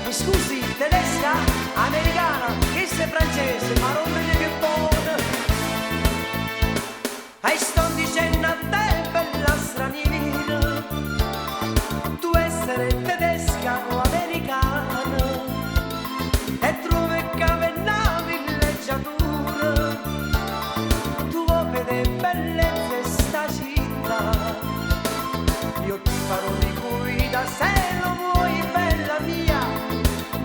Mi scusi, tedesca, americana, che sei francese, ma non vedi che buona. E sto dicendo a te, bella straniera, tu essere tedesca o americana, e trovi che una villeggiatura, tu vuoi vedere bellezza sta città, io ti farò di guida se lo vuoi, bella mia,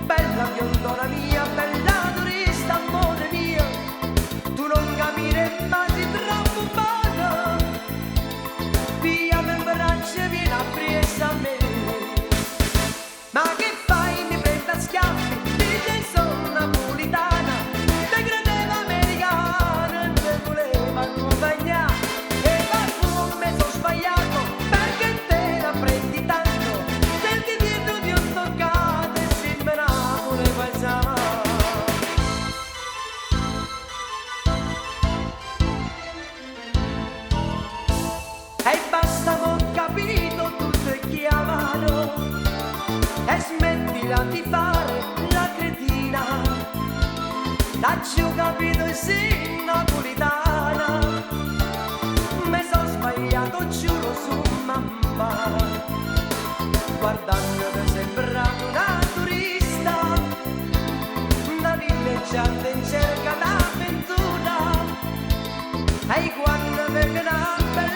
bella biondona mia, bella turista, amore mio, tu non capire ma sei troppo buona, via per braccia e vieni a presa a me. Ma che fai? Mi prende a schiaffi, dice sono napolitana, te credeva americana, te voleva accompagnare, e ma tu mi sono sbagliato, perché te la prendi tanto, perché dietro ti ho toccato e sembra pure passare. E basta, m'ho capito, tutto è chiaro, e smettila di fare la cretina, t'ho capito e sei napolitana, mi son sbagliato, giuro su mamma, guardando mi sembrava una turista, una villeggiante in cerca d'avventura, e quando mi viene una bella